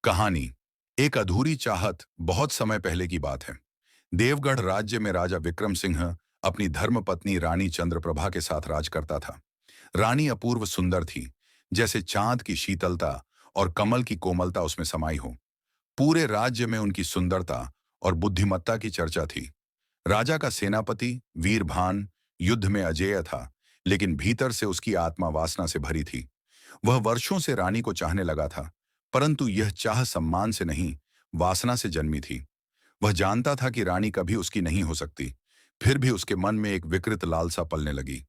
कहानी। एक अधूरी चाहत। बहुत समय पहले की बात है। देवगढ़ राज्य में राजा विक्रम सिंह अपनी धर्मपत्नी रानी चंद्रप्रभा के साथ राज करता था। रानी अपूर्व सुंदर थी, जैसे चांद की शीतलता और कमल की कोमलता उसमें समाई हो। पूरे राज्य में उनकी सुंदरता और बुद्धिमत्ता की चर्चा थी। राजा का सेनापति वीरभान युद्ध में अजेय था, लेकिन भीतर से उसकी आत्मा वासना से भरी थी। वह वर्षों से रानी को चाहने लगा था, परंतु यह चाह सम्मान से नहीं, वासना से जन्मी थी। वह जानता था कि रानी कभी उसकी नहीं हो सकती, फिर भी उसके मन में एक विकृत लालसा पलने लगी।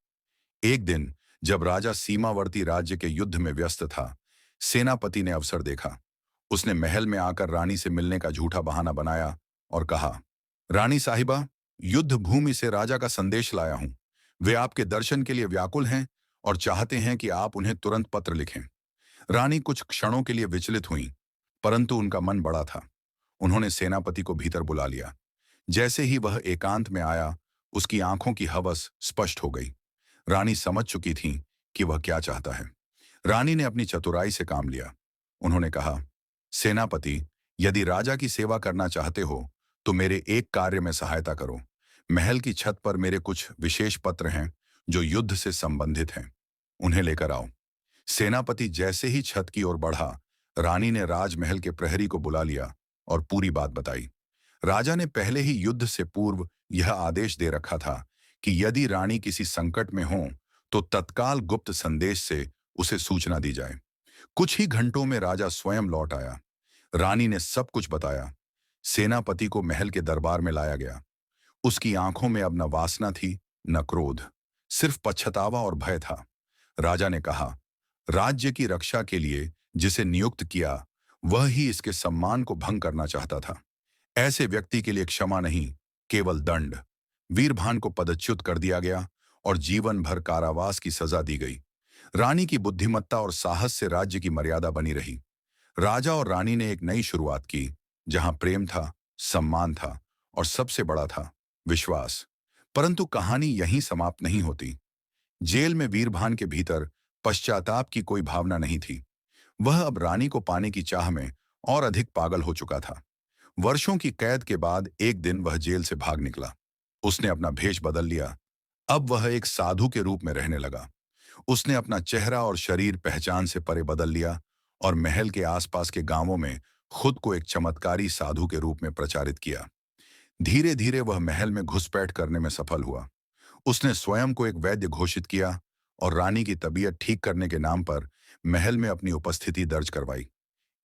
एक दिन जब राजा सीमावर्ती राज्य के युद्ध में व्यस्त था, सेनापति ने अवसर देखा। उसने महल में आकर रानी से मिलने का झूठा बहाना बनाया और कहा, रानी साहिबा, युद्ध भूमि से राजा का संदेश लाया हूं। वे आपके दर्शन के लिए व्याकुल हैं और चाहते हैं कि आप उन्हें तुरंत पत्र लिखें। रानी कुछ क्षणों के लिए विचलित हुई, परंतु उनका मन बड़ा था। उन्होंने सेनापति को भीतर बुला लिया। जैसे ही वह एकांत में आया, उसकी आंखों की हवस स्पष्ट हो गई। रानी समझ चुकी थी कि वह क्या चाहता है। रानी ने अपनी चतुराई से काम लिया। उन्होंने कहा, सेनापति, यदि राजा की सेवा करना चाहते हो तो मेरे एक कार्य में सहायता करो। महल की छत पर मेरे कुछ विशेष पत्र हैं जो युद्ध से संबंधित हैं। उन्हें लेकर आओ। सेनापति जैसे ही छत की ओर बढ़ा, रानी ने राजमहल के प्रहरी को बुला लिया और पूरी बात बताई। राजा ने पहले ही युद्ध से पूर्व यह आदेश दे रखा था कि यदि रानी किसी संकट में हो तो तत्काल गुप्त संदेश से उसे सूचना दी जाए। कुछ ही घंटों में राजा स्वयं लौट आया। रानी ने सब कुछ बताया। सेनापति को महल के दरबार में लाया गया। उसकी आंखों में अब न वासना थी, न क्रोध, सिर्फ पछतावा और भय था। राजा ने कहा, राज्य की रक्षा के लिए जिसे नियुक्त किया, वह ही इसके सम्मान को भंग करना चाहता था। ऐसे व्यक्ति के लिए क्षमा नहीं, केवल दंड। वीरभान को पदच्युत कर दिया गया और जीवन भर कारावास की सजा दी गई। रानी की बुद्धिमत्ता और साहस से राज्य की मर्यादा बनी रही। राजा और रानी ने एक नई शुरुआत की, जहां प्रेम था, सम्मान था और सबसे बड़ा था विश्वास। परंतु कहानी यहीं समाप्त नहीं होती। जेल में वीरभान के भीतर पश्चाताप की कोई भावना नहीं थी। वह अब रानी को पाने की चाह में और अधिक पागल हो चुका था। वर्षों की कैद के बाद एक दिन वह जेल से भाग निकला। उसने अपना भेष बदल लिया। अब वह एक साधु के रूप में रहने लगा। उसने अपना चेहरा और शरीर पहचान से परे बदल लिया और महल के आसपास के गांवों में खुद को एक चमत्कारी साधु के रूप में प्रचारित किया। धीरे धीरे वह महल में घुसपैठ करने में सफल हुआ। उसने स्वयं को एक वैद्य घोषित किया और रानी की तबीयत ठीक करने के नाम पर महल में अपनी उपस्थिति दर्ज करवाई।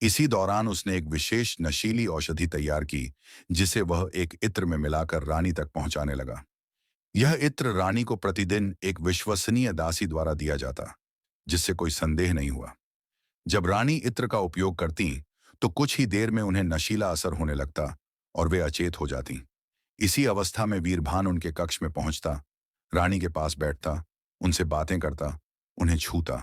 इसी दौरान उसने एक विशेष नशीली औषधि तैयार की, जिसे वह एक इत्र में मिलाकर रानी तक पहुंचाने लगा। यह इत्र रानी को प्रतिदिन एक विश्वसनीय दासी द्वारा दिया जाता, जिससे कोई संदेह नहीं हुआ। जब रानी इत्र का उपयोग करती तो कुछ ही देर में उन्हें नशीला असर होने लगता और वे अचेत हो जाती। इसी अवस्था में वीरभान उनके कक्ष में पहुंचता, रानी के पास बैठता, उनसे बातें करता, उन्हें छूता।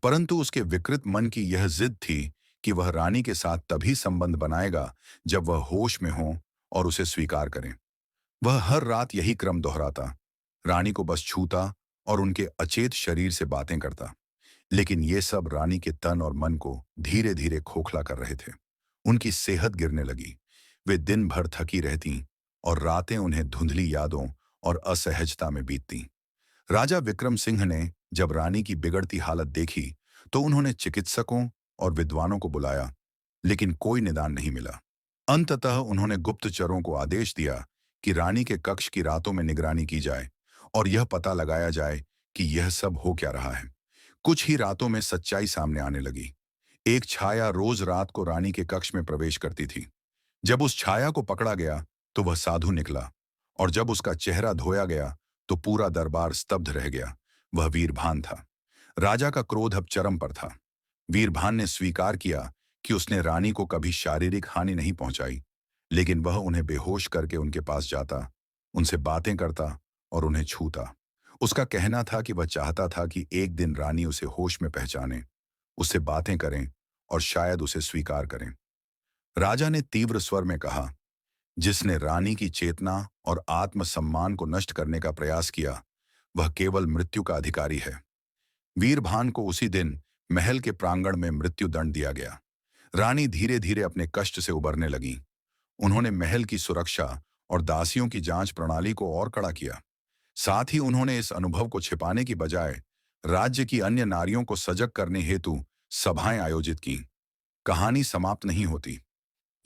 परंतु उसके विकृत मन की यह जिद थी कि वह रानी के साथ तभी संबंध बनाएगा जब वह होश में हो और उसे स्वीकार करें। वह हर रात यही क्रम दोहराता, रानी को बस छूता और उनके अचेत शरीर से बातें करता। लेकिन ये सब रानी के तन और मन को धीरे धीरे खोखला कर रहे थे। उनकी सेहत गिरने लगी। वे दिन भर थकी रहती और रातें उन्हें धुंधली यादों और असहजता में बीतती। राजा विक्रम सिंह ने जब रानी की बिगड़ती हालत देखी तो उन्होंने चिकित्सकों और विद्वानों को बुलाया, लेकिन कोई निदान नहीं मिला। अंततः उन्होंने गुप्तचरों को आदेश दिया कि रानी के कक्ष की रातों में निगरानी की जाए और यह पता लगाया जाए कि यह सब हो क्या रहा है। कुछ ही रातों में सच्चाई सामने आने लगी। एक छाया रोज रात को रानी के कक्ष में प्रवेश करती थी। जब उस छाया को पकड़ा गया तो वह साधु निकला, और जब उसका चेहरा धोया गया तो पूरा दरबार स्तब्ध रह गया। वह वीरभान था। राजा का क्रोध अब चरम पर था। वीरभान ने स्वीकार किया कि उसने रानी को कभी शारीरिक हानि नहीं पहुंचाई, लेकिन वह उन्हें बेहोश करके उनके पास जाता, उनसे बातें करता और उन्हें छूता। उसका कहना था कि वह चाहता था कि एक दिन रानी उसे होश में पहचाने, उससे बातें करें और शायद उसे स्वीकार करें। राजा ने तीव्र स्वर में कहा, जिसने रानी की चेतना और आत्मसम्मान को नष्ट करने का प्रयास किया, वह केवल मृत्यु का अधिकारी है। वीरभान को उसी दिन महल के प्रांगण में मृत्यु दंड दिया गया। रानी धीरे धीरे अपने कष्ट से उबरने लगी। उन्होंने महल की सुरक्षा और दासियों की जांच प्रणाली को और कड़ा किया। साथ ही उन्होंने इस अनुभव को छिपाने की बजाय राज्य की अन्य नारियों को सजग करने हेतु सभाएं आयोजित की। कहानी समाप्त नहीं होती।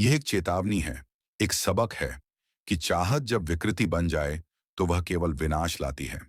यह एक चेतावनी है, एक सबक है कि चाहत जब विकृति बन जाए तो वह केवल विनाश लाती है।